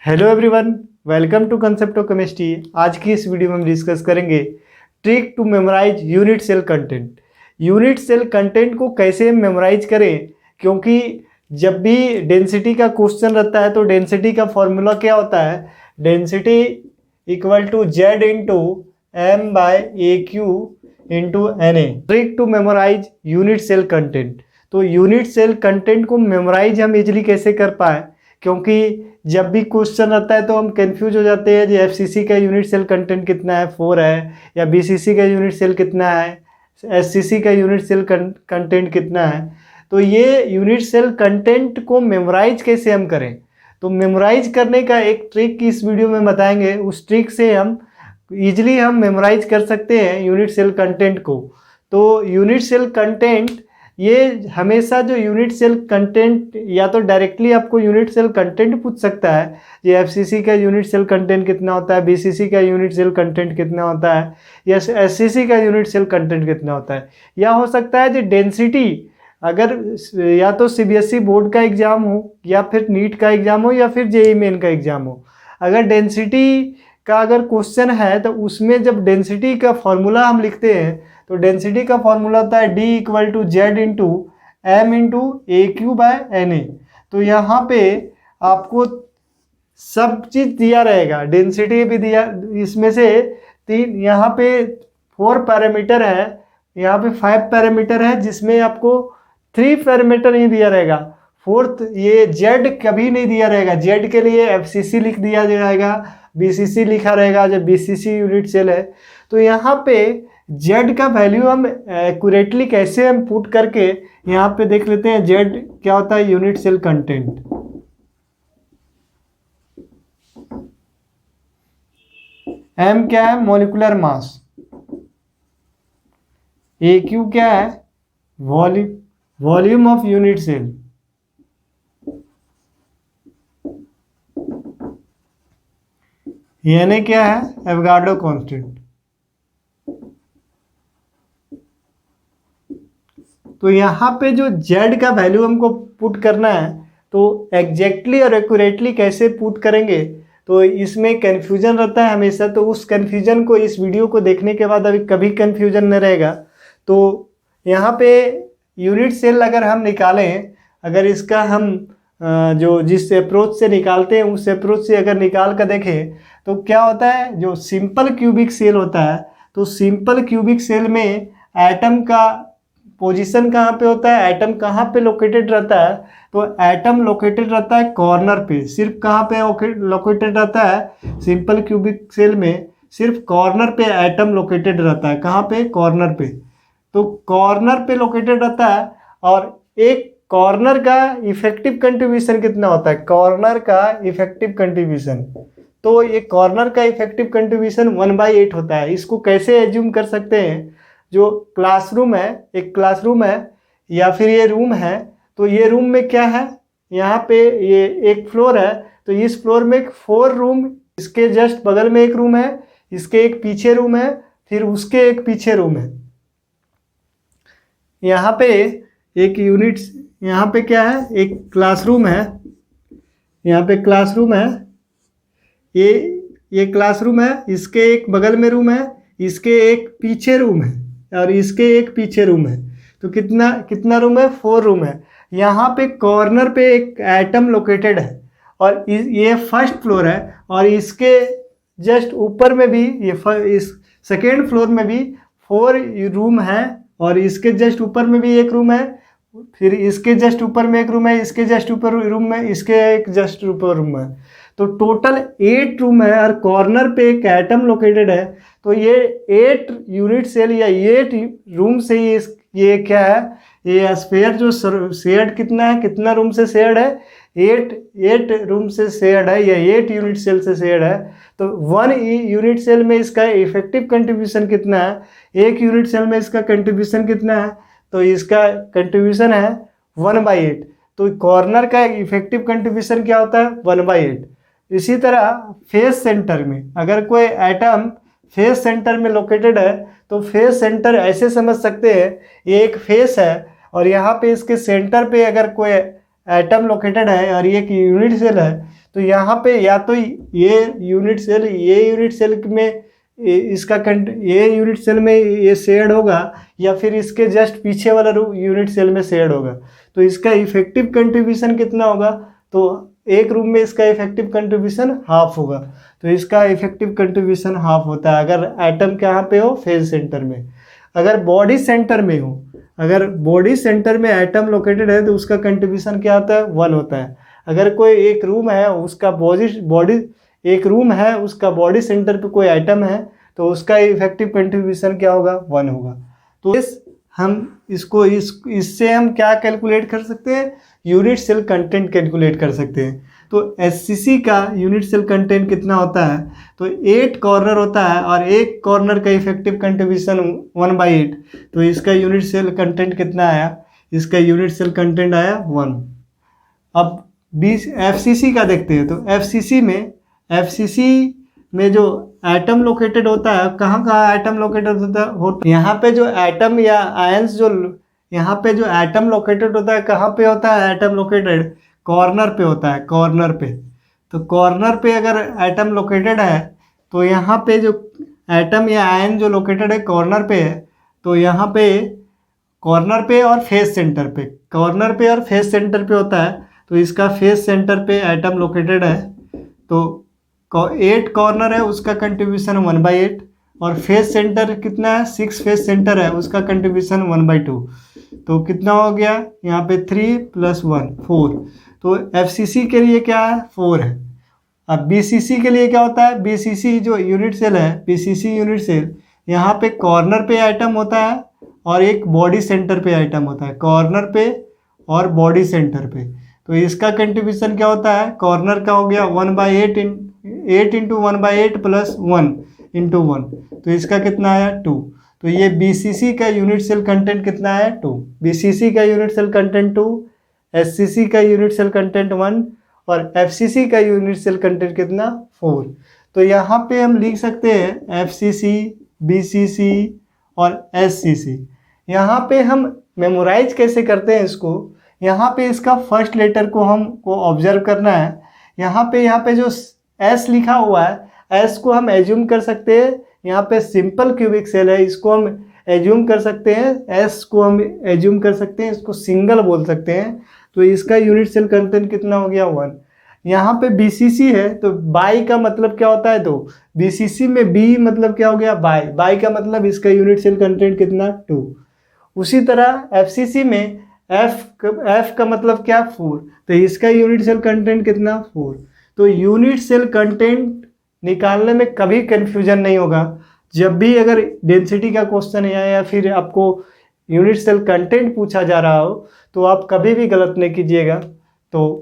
Hello everyone, welcome to concept of chemistry. आज की इस वीडियो में हम डिस्कस करेंगे trick to memorise unit cell content. Unit cell content को कैसे मेमोराइज करें, क्योंकि जब भी डेंसिटी का क्वेश्चन रहता है तो डेंसिटी का फॉर्मूला क्या होता है, density equal to Z into M by a cube into N A. Trick to memorise unit cell content. तो यूनिट सेल कंटेंट को मेमोराइज हम इजिली कैसे कर पाए, क्योंकि जब भी क्वेश्चन आता है तो हम कंफ्यूज हो जाते हैं। एफसीसी का यूनिट सेल कंटेंट कितना है, 4 है, या बीसीसी का यूनिट सेल कितना है, एससीसी का यूनिट सेल कंटेंट कितना है। तो ये यूनिट सेल कंटेंट को मेमोराइज कैसे हम करें, तो मेमोराइज करने का एक ट्रिक इस वीडियो में बताएंगे। उस ट्रिक से हम ईजिली मेमोराइज कर सकते हैं यूनिट सेल कंटेंट को। तो यूनिट सेल कंटेंट, ये हमेशा जो यूनिट सेल कंटेंट या तो डायरेक्टली आपको यूनिट सेल कंटेंट पूछ सकता है, ये एफसीसी का यूनिट सेल कंटेंट कितना होता है, बीसीसी का यूनिट सेल कंटेंट कितना होता है, या एससीसी का यूनिट सेल कंटेंट कितना होता है। या हो सकता है जो डेंसिटी, अगर या तो सीबीएसई बोर्ड का एग्जाम हो, या फिर नीट का एग्जाम हो, या फिर जेईई मेन का एग्जाम हो, अगर डेंसिटी का अगर क्वेश्चन है तो उसमें जब डेंसिटी का फॉर्मूला हम लिखते हैं तो डेंसिटी का फॉर्मूला होता है D equal to Z into M into a cube by N A. तो यहाँ पे आपको सब चीज़ दिया रहेगा, डेंसिटी भी दिया, इसमें से 3, यहाँ पे 4 पैरामीटर है, यहाँ पे 5 पैरामीटर है, जिसमें आपको 3 पैरामीटर ही दिया रहेगा। 4th ये जेड कभी नहीं दिया रहेगा। जेड के लिए एफसीसी लिख दिया जाएगा, बीसीसी लिखा रहेगा जब बीसीसी यूनिट सेल है। तो यहाँ पे जेड का वैल्यू हम एक्यूरेटली कैसे हम पुट करके यहाँ पे देख लेते हैं। जेड क्या होता है, यूनिट सेल कंटेंट। एम क्या है, मॉलिक्यूलर मास। ए क्यू क्या है, वॉल्यूम ऑफ यूनिट सेल। यानी क्या है, एवोगाड्रो कांस्टेंट। तो यहाँ पे जो जेड का वैल्यू हमको पुट करना है, तो एग्जैक्टली और एक्यूरेटली कैसे पुट करेंगे, तो इसमें कन्फ्यूजन रहता है हमेशा। तो उस कन्फ्यूजन को इस वीडियो को देखने के बाद अभी कभी कन्फ्यूजन नहीं रहेगा। तो यहाँ पे यूनिट सेल अगर हम निकालें, अगर इसका हम जो जिस अप्रोच से निकालते हैं उस अप्रोच से अगर निकाल कर देखें तो क्या होता है, जो सिंपल क्यूबिक सेल होता है, तो सिंपल क्यूबिक सेल में एटम का पोजीशन कहाँ पे होता है, एटम कहाँ पे लोकेटेड रहता है, तो एटम लोकेटेड रहता है कॉर्नर पे। सिर्फ कहाँ पे लोकेटेड रहता है, सिंपल क्यूबिक सेल में सिर्फ कॉर्नर पे एटम लोकेटेड रहता है। कहाँ पे, कॉर्नर पे। तो कॉर्नर पे लोकेटेड रहता है, और एक कॉर्नर का इफेक्टिव कंट्रीब्यूशन कितना होता है, कॉर्नर का इफेक्टिव कंट्रीब्यूशन, तो ये कॉर्नर का इफेक्टिव कंट्रीब्यूशन 1/8 होता है। इसको कैसे एज्यूम कर सकते हैं, जो क्लासरूम है, एक क्लासरूम है या फिर ये रूम है, तो ये रूम में क्या है, यहाँ पे ये एक फ्लोर है, तो इस फ्लोर में 4 रूम, इसके जस्ट बगल में एक रूम है, इसके एक पीछे रूम है, फिर उसके एक पीछे रूम है। यहाँ पे एक यूनिट, यहाँ पे क्या है, एक क्लासरूम है, यहाँ पे क्लासरूम है, ये क्लासरूम है, इसके एक बगल में रूम है, इसके एक पीछे रूम है, और इसके एक पीछे रूम है। तो कितना रूम है, 4 रूम है। यहाँ पे कॉर्नर पे एक एटम लोकेटेड है, और ये फर्स्ट फ्लोर है, और इसके जस्ट ऊपर में भी इस सेकेंड फ्लोर में भी 4 रूम है, और इसके जस्ट ऊपर में भी एक रूम है, फिर इसके जस्ट ऊपर में एक रूम है, इसके जस्ट ऊपर रूम में, इसके एक जस्ट ऊपर रूम है। तो टोटल 8 रूम है, और कॉर्नर पे एक एटम लोकेटेड है। तो ये 8 यूनिट सेल या 8 रूम से ये क्या है, ये स्फीयर जो शेयर्ड कितना है, कितना रूम से शेयर्ड है, 8 रूम से शेयर्ड है, या 8 यूनिट सेल से शेयर्ड है। तो 1 यूनिट सेल में इसका इफेक्टिव कंट्रीब्यूशन कितना है, एक यूनिट सेल में इसका कंट्रीब्यूशन कितना है, तो इसका कंट्रीब्यूशन है 1/8। तो कॉर्नर का इफेक्टिव कंट्रीब्यूशन क्या होता है, 1/8। इसी तरह फेस सेंटर में, अगर कोई एटम फेस सेंटर में लोकेटेड है, तो फेस सेंटर ऐसे समझ सकते हैं, ये एक फेस है, और यहाँ पे इसके सेंटर पे अगर कोई एटम लोकेटेड है और ये एक यूनिट सेल है, तो यहाँ पे या तो ये यूनिट सेल में इसका ये यूनिट सेल में ये शेड होगा या फिर इसके जस्ट पीछे वाला यूनिट सेल में शेड होगा। तो इसका इफेक्टिव कंट्रीब्यूशन कितना होगा, तो एक रूम में इसका इफेक्टिव कंट्रीब्यूशन हाफ होगा। तो इसका इफेक्टिव कंट्रीब्यूशन हाफ होता है अगर एटम कहाँ पे हो, फेज सेंटर में। अगर बॉडी सेंटर में हो, अगर बॉडी सेंटर में एटम लोकेटेड है तो उसका कंट्रीब्यूशन क्या होता है, 1 होता है। अगर कोई एक रूम है उसका उसका बॉडी सेंटर पे कोई एटम है तो उसका इफेक्टिव कंट्रीब्यूशन क्या होगा, 1 होगा। तो इससे हम क्या कैलकुलेट कर सकते हैं, यूनिट सेल कंटेंट कैलकुलेट कर सकते हैं। तो एचसीसी का यूनिट सेल कंटेंट कितना होता है, तो 8 कॉर्नर होता है और एक कॉर्नर का इफेक्टिव कंट्रीब्यूशन 1/8। तो इसका यूनिट सेल कंटेंट कितना आया, इसका यूनिट सेल कंटेंट आया 1। अब एफसीसी का देखते हैं। तो एफसीसी में जो एटम लोकेटेड होता है, कहाँ एटम लोकेटेड होता है, यहाँ पे जो एटम या आयंस यहाँ पे जो एटम लोकेटेड होता है, कहाँ पे होता है एटम लोकेटेड, कॉर्नर पे होता है, कॉर्नर पे। तो कॉर्नर पे अगर एटम लोकेटेड है तो यहाँ पे जो एटम या आयन जो लोकेटेड है कॉर्नर पे है, तो यहाँ पे कॉर्नर पे और फेस सेंटर पे, कॉर्नर पे और फेस सेंटर पे होता है। तो इसका फेस सेंटर पे एटम लोकेटेड है, तो 8 कॉर्नर है उसका कंट्रीब्यूशन 1/8 और फेस सेंटर कितना है, 6 फेस सेंटर है उसका कंट्रीब्यूशन 1/2। तो कितना हो गया यहाँ पे 3 + 1 4। तो एफसीसी के लिए क्या है, 4 है। अब बीसीसी के लिए क्या होता है, बीसीसी जो यूनिट सेल है, बीसीसी यूनिट सेल, यहाँ पे कॉर्नर पे आइटम होता है और एक बॉडी सेंटर पे आइटम होता है, कॉर्नर पे और बॉडी सेंटर पे। तो इसका कंट्रीब्यूशन क्या होता है, कॉर्नर का हो गया 1/8 8 × 1/8 + 1 × 1। तो इसका कितना आया 2। तो ये बीसीसी का यूनिट सेल कंटेंट कितना है, 2। बीसीसी का यूनिट सेल कंटेंट 2, एचसीसी का यूनिट सेल कंटेंट 1 और एफसीसी का यूनिट सेल कंटेंट कितना, 4। तो यहाँ पे हम लिख सकते हैं एफसीसी, बीसीसी और एचसीसी। यहाँ पे हम मेमोराइज कैसे करते हैं इसको, यहाँ पे इसका फर्स्ट लेटर को हमको ऑब्जर्व करना है। यहाँ पे जो एस लिखा हुआ है, एस को हम एज्यूम कर सकते हैं, यहाँ पे सिंपल क्यूबिक सेल है, इसको हम एज्यूम कर सकते हैं, एस को हम एज्यूम कर सकते हैं, इसको सिंगल बोल सकते हैं। तो इसका यूनिट सेल कंटेंट कितना हो गया, 1। यहाँ पे बीसीसी है तो बाई का मतलब क्या होता है, तो बीसीसी में बी मतलब क्या हो गया, बाई। बाई का मतलब इसका यूनिट सेल कंटेंट कितना, 2। उसी तरह एफसीसी में एफ का मतलब क्या, 4। तो इसका यूनिट सेल कंटेंट कितना, 4। तो यूनिट सेल कंटेंट निकालने में कभी कंफ्यूजन नहीं होगा। जब भी अगर डेंसिटी का क्वेश्चन है या फिर आपको यूनिट सेल कंटेंट पूछा जा रहा हो तो आप कभी भी गलत नहीं कीजिएगा। तो